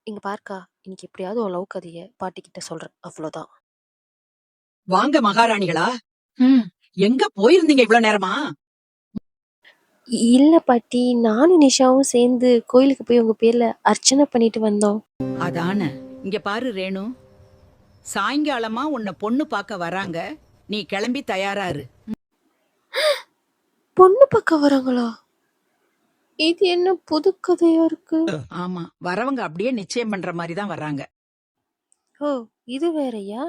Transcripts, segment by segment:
இங்க பாருக்கா, இன்னைக்கு எப்படியாவது ஒரு லவ் கதைய பாட்டிக்கிட்ட சொல்றேன். அவ்வளவுதான். வாங்க மகாராணிகளா. எங்க போயிருந்தீங்க இவ்வளவு நேரமா? இல்ல பாட்டி, நானும் நிஷாவும் சேர்ந்து கோயிலுக்கு போய் உங்க பேர்ல அர்ச்சனை பண்ணிட்டு வந்தோம். அதான. இங்க பாரு ரேணு, சாயங்காலமா உன்னை பொண்ணு பார்க்க வராங்க. நீ கிளம்பி தயாரா இரு. பொண்ணு பார்க்க வராங்களா? இது என்ன புது கதையா இருக்கு? ஆமா, வரவங்க அப்படியே நிச்சயம் பண்ற மாதிரி தான் வர்றாங்க. ஓ, இது வேறயா?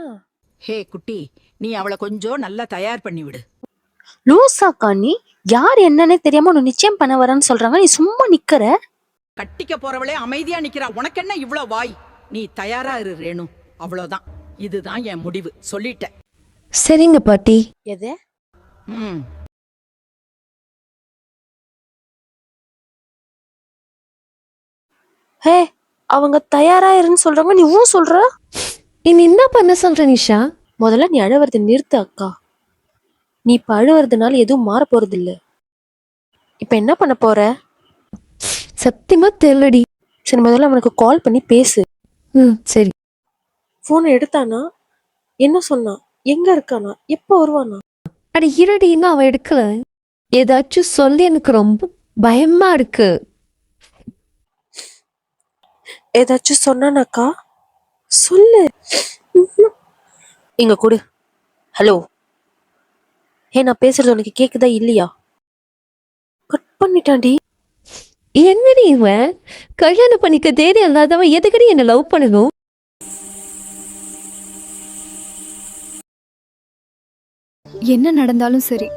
ஹே குட்டி, நீ அவளை கொஞ்சம் நல்லா தயார் பண்ணி விடு. லூசாக்கா நீ? யார் என்னன்னே தெரியாம உன்னை நிச்சயம் பண்ண வரேன்னு சொல்றாங்க, நீ சும்மா நிக்கிற? கட்டிக்க போறவளே அமைதியா நிக்கிறா, உனக்கு என்ன இவ்வளவு வாய்? நீ தயாரா இரு ரேணு, அவ்வளவுதான். இதுதான் என் முடிவு, சொல்லிட்டேன். சரிங்க பாட்டி. எது? ம். ஹே, அவங்க தயாரா இருன்னு சொல்றாங்க, நீ ஊ சொல்ற? இனி என்ன பண்ண சொல்ற நிஷா? முதல்ல நீ அழுவறத நிறுத்து அக்கா. நீ இப்ப அழுவறதுனால எதுவும் மாற போறது இல்ல. இப்ப என்ன பண்ண போற? சத்தியமா தெரியலடி. சரி, முதல்ல அவனுக்கு கால் பண்ணி பேசு. சரி. போனை எடுத்தானா? என்ன சொன்னான்? எங்க இருக்கானா? எப்ப வருவானா? அட இருடி, இன்னும் அவ எடுக்கல. ஏதாச்சும் சொல்லி எனக்கு ரொம்ப பயமா இருக்கு. ஏதாச்சும் சொன்னானாக்கா? சொல்லு. இங்க கொடு. ஹலோ. நான் பேசுறது உனக்கு கேக்குதா இல்லையா? கட் பண்ணிட்டான்டி. என்னடி இவன்? கல்யாணம் பண்ணிக்க தைரியம் இல்லாதவன் எதுக்கடி என்ன லவ் பண்ணணும்? என்ன நடந்தாலும் சரி,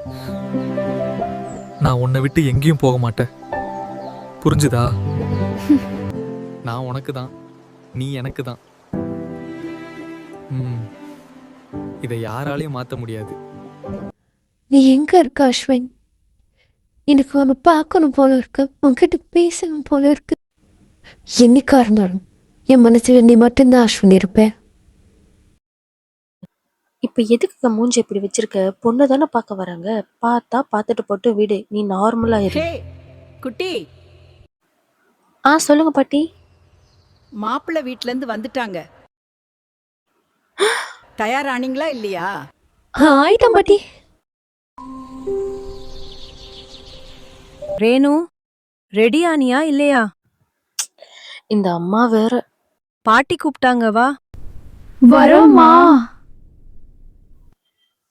நான் உன்னை விட்டு எங்கேயும் போக மாட்டேன். புரிஞ்சுதா? நான் உனக்கு தான், நீ எனக்கு தான். இதை யாராலையும் மாற்ற முடியாது. நீ எங்க இருக்க அஸ்வின்? எனக்கு அவனை பார்க்கணும் போல இருக்கு, உன்கிட்ட பேசணும் போல இருக்கு. என்னைக்கா இருந்தாலும் என் மனசுல நீ மட்டும்தான் அஸ்வின் இருப்பேன். இப்ப எதுக்கு மூஞ்சி இப்படி வச்சிருக்க? பொண்ணு தானே பார்க்க வராங்க, பார்த்தா பார்த்துட்டு போட்டு விடு. நீ நார்மலா இரு. ஹே குட்டி, சொல்லுங்க பாட்டி. மாப்பிள்ளை வீட்ல இருந்து வந்துட்டாங்க. தயாரானீங்களா இல்லையா? ஆயிட்டம் பாட்டி. ரேணு, ரெடியானியா இல்லையா? இந்த அம்மா வேற. பாட்டி கூப்பிட்டாங்க, வா. வரோமா?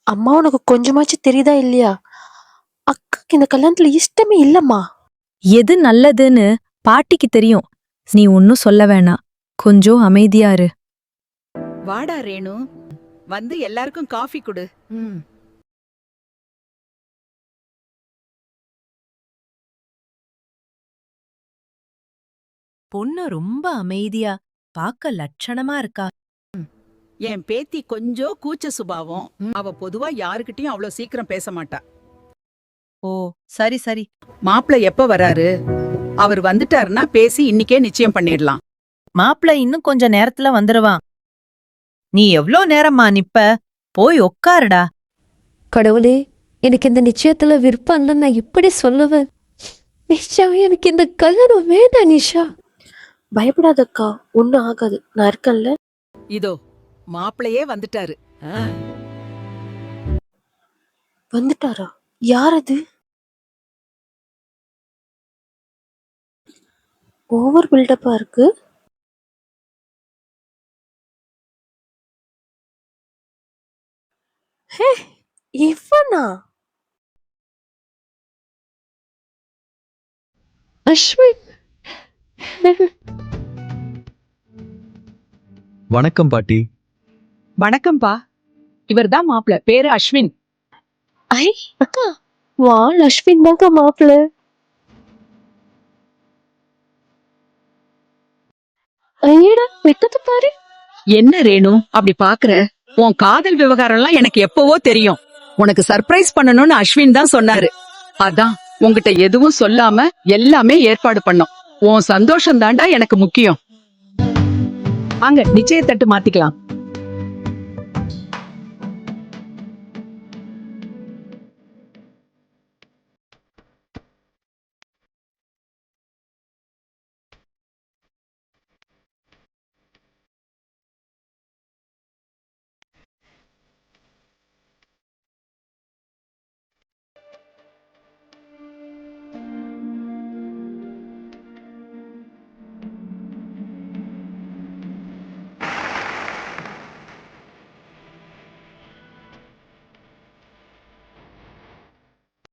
அம்மா, உனக்கு கொஞ்சமாச்சும் தெரியுதா இல்லையா? அக்காக்கு இந்த கல்யாணத்துல இஷ்டமே இல்லம்மா. எது நல்லதுன்னு பாட்டிக்கு தெரியும். நீ ஒன்னும் சொல்ல வேணாம், கொஞ்சம் அமைதியா இரு. வாடா ரேணு, வந்து எல்லாருக்கும் காஃபி கொடு. பொண்ணு ரொம்ப அமைதியா, பார்க்க லட்சணமா இருக்கா. என் பேத்தி கொஞ்சம் கூச்ச சுபாவம். அவ பொதுவா யாருக்கிட்டயும் அவ்வளவு சீக்கிரம் பேச மாட்டா. ஓ, சரி சரி. மாப்பிள்ளை எப்ப வராரு? அவர் வந்துட்டாருன்னா பேசி இன்னிக்கே நிச்சயம் பண்ணிடலாம். மாப்பிள்ள இன்னும் கொஞ்ச நேரத்துல வந்துருவான். நீ எவ்ளோ நேரமா நிப்ப? போய் உட்காருடா. கடவுளே, எனக்கு இந்த நிச்சயத்துல விருப்பம் இல்ல, நான் இப்படி சொல்லுவேன். நிஷா, எனக்கு இந்த கல்யாணம் வேண்டாம் நிஷா. பயப்படாதக்கா, ஒண்ணும் ஆகாது, நான் இருக்கேன்ல. இதோ மாப்பிள்ளையே வந்துட்டாரு. வந்துட்டாரா? யார் அது? ஓவர் பில்டப்பா இருக்கு. ஹே, இவனா? அஸ்வின். வணக்கம் பாட்டி. வணக்கம்பா. இவர்தான் மாப்பிள்ளை, பேரு அஸ்வின். ஐ அக்கா, வால் அஸ்வின் தாங்க மாப்பிள்ள. ஐயடா, வெக்கத்தை பாரு. என்ன ரேணு அப்படி பாக்குற? உன் காதல் விவகாரம் எல்லாம் எனக்கு எப்பவோ தெரியும். உனக்கு சர்ப்ரைஸ் பண்ணணும்னு அஸ்வின் தான் சொன்னாரு. அதான் உன்கிட்ட எதுவும் சொல்லாம எல்லாமே ஏற்பாடு பண்ணோம். உன் சந்தோஷம் தாண்டா எனக்கு முக்கியம். வாங்க, நிச்சயத்தட்டு மாத்திக்கலாம்.